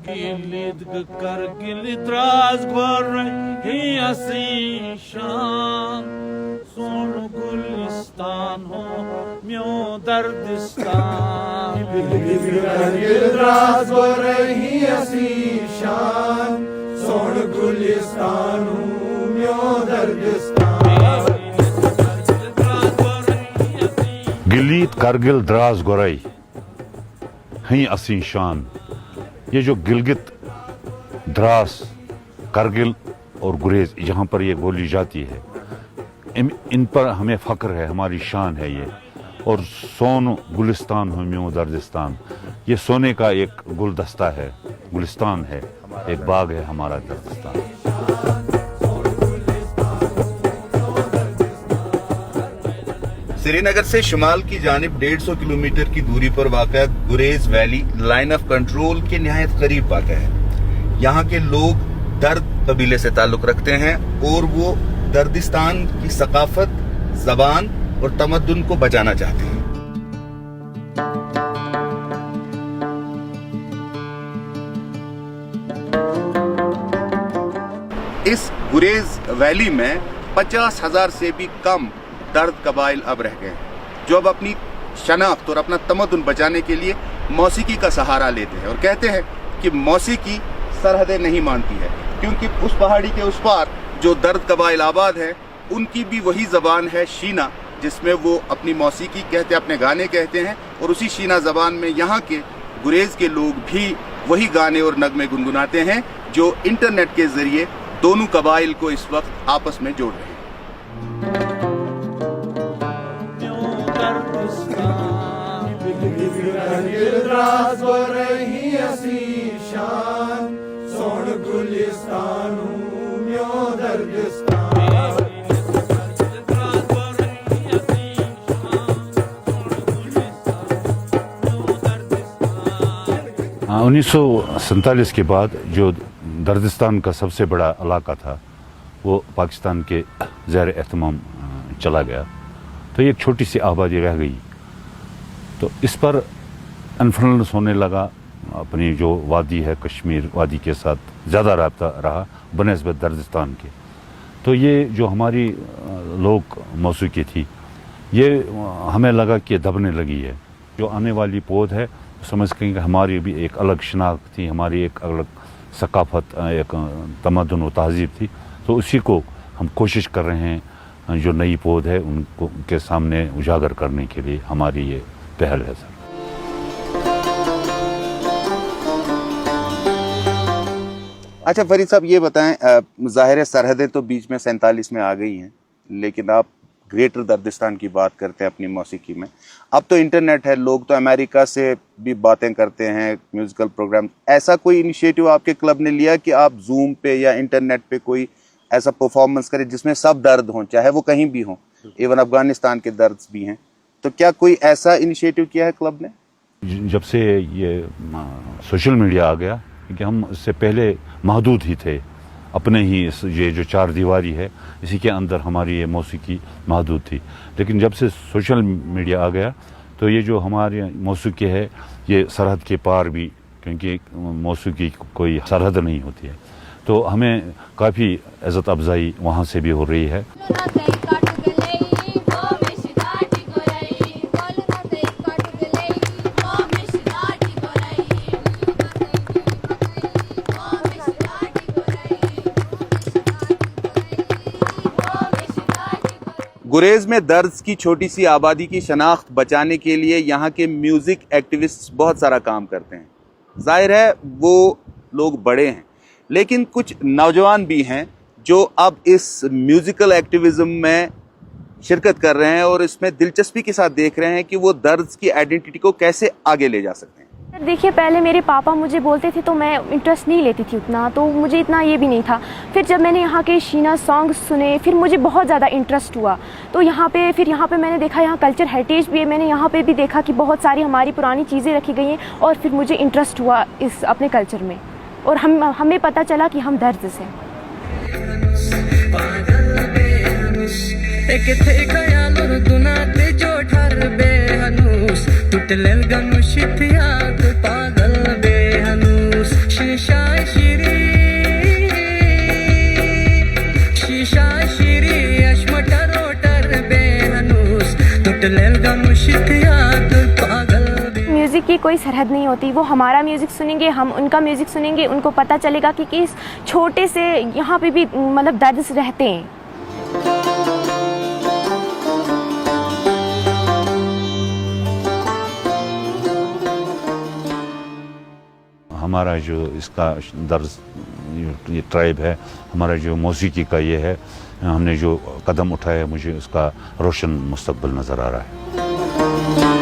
Gilit kargil dras gwaray hiyasi shan Son gulistan ho myo dardistan Gilit kargil dras gwaray hiyasi shan Son gulistan ho myo dardistan गिलीत Kargil Dras गोरई हैं असी शान। ये जो गिलगित द्रास कारगिल और गुरेज जहाँ पर ये बोली जाती है इन पर हमें फ़ख्र है, हमारी शान है ये। और सोन गुलिस्तान हो म्यों दर्दिस्तान, ये सोने का एक गुलदस्ता है, गुलिस्तान है, एक बाग है हमारा दर्दिस्तान। श्रीनगर से शुमाल की जानिब 150 किलोमीटर की दूरी पर वाक़ा गुरेज वैली लाइन ऑफ कंट्रोल के निहायत करीब वाक़ा है। यहाँ के लोग दर्द कबीले से ताल्लुक़ रखते हैं और वो दर्दिस्तान की सकाफत, ज़बान और तमद्दुन को बचाना चाहते हैं। इस गुरेज वैली में 50,000 से भी कम दर्द कबाइल अब रह गए हैं, जो अब अपनी शनाख्त और अपना तमद्दुन बचाने के लिए मौसीकी का सहारा लेते हैं और कहते हैं कि मौसीकी सरहदें नहीं मानती है, क्योंकि उस पहाड़ी के उस पार जो दर्द कबाइल आबाद है उनकी भी वही ज़बान है शीना, जिसमें वो अपनी मौसीकी कहते हैं, अपने गाने कहते हैं। और उसी शीना ज़बान में यहाँ के गुरेज के लोग भी वही गाने और नगमे गुनगुनाते हैं जो इंटरनेट के ज़रिए दोनों कबाइल को इस वक्त आपस में जोड़ रहे हैं। Dras goray hiyasi shan Son gulistan ho myo dardistan 1947 के बाद जो दर्दिस्तान का सबसे बड़ा इलाका था वो पाकिस्तान के ज़ेर एहतमाम चला गया, तो एक छोटी सी आबादी रह गई। तो इस पर इन्फ्लुएंस होने लगा, अपनी जो वादी है कश्मीर वादी के साथ ज़्यादा रब्ता रहा बनिस्बत दर्दिस्तान के। तो ये जो हमारी लोक मौसीकी थी ये हमें लगा कि दबने लगी है। जो आने वाली पौध है समझ के कि हमारी भी एक अलग शनाख्त थी, हमारी एक अलग सकाफत, एक तमद्दुन व तहज़ीब थी, तो उसी को हम कोशिश कर रहे हैं जो नई पौध है उनको के सामने उजागर करने के लिए हमारी ये पहल है सर। अच्छा फरीद साहब ये बताएं, ज़ाहिर है सरहदें तो बीच में 47 में आ गई हैं, लेकिन आप ग्रेटर दर्दिस्तान की बात करते हैं अपनी मौसीकी में। अब तो इंटरनेट है, लोग तो अमेरिका से भी बातें करते हैं, म्यूज़िकल प्रोग्राम। ऐसा कोई इनिशिएटिव आपके क्लब ने लिया कि आप जूम पे या इंटरनेट पे कोई ऐसा परफॉर्मेंस करें जिसमें सब दर्द हों, चाहे वो कहीं भी हों, इवन अफगानिस्तान के दर्द भी हैं, तो क्या कोई ऐसा इनिशिएटिव किया है क्लब ने? जब से ये सोशल मीडिया आ गया, क्योंकि हम इससे पहले महदूद ही थे अपने ही ये जो चार दीवारी है इसी के अंदर हमारी ये मौसीकी महदूद थी। लेकिन जब से सोशल मीडिया आ गया तो ये जो हमारी मौसीकी है ये सरहद के पार भी, क्योंकि मौसीकी कोई सरहद नहीं होती है, तो हमें काफ़ी इज़्ज़त अफजाई वहाँ से भी हो रही है। गुरेज में दर्द की छोटी सी आबादी की शनाख्त बचाने के लिए यहाँ के म्यूज़िक एक्टिविस्ट बहुत सारा काम करते हैं। जाहिर है वो लोग बड़े हैं, लेकिन कुछ नौजवान भी हैं जो अब इस म्यूज़िकल एक्टिविज़म में शिरकत कर रहे हैं और इसमें दिलचस्पी के साथ देख रहे हैं कि वो दर्द की आइडेंटिटी को कैसे आगे ले जा सकते हैं। देखिए, पहले मेरे पापा मुझे बोलते थे तो मैं इंटरेस्ट नहीं लेती थी उतना, तो मुझे इतना ये भी नहीं था। फिर जब मैंने यहाँ के शीना सॉन्ग सुने फिर मुझे बहुत ज़्यादा इंटरेस्ट हुआ। तो यहाँ पे मैंने देखा यहाँ कल्चर हेरिटेज भी है, मैंने यहाँ पे भी देखा कि बहुत सारी हमारी पुरानी चीज़ें रखी गई हैं, और फिर मुझे इंटरेस्ट हुआ इस अपने कल्चर में, और हमें पता चला कि हम दर्द से म्यूज़िक की कोई सरहद नहीं होती, वो हमारा म्यूज़िक सुनेंगे, हम उनका म्यूज़िक सुनेंगे, उनको पता चलेगा कि किस छोटे से यहाँ पे भी मतलब दर्द से रहते हैं। हमारा जो इसका दर्द, ये ट्राइब है, हमारा जो मौसीकी का ये है, हमने जो कदम उठाया, मुझे उसका रोशन मुस्तकबिल नज़र आ रहा है।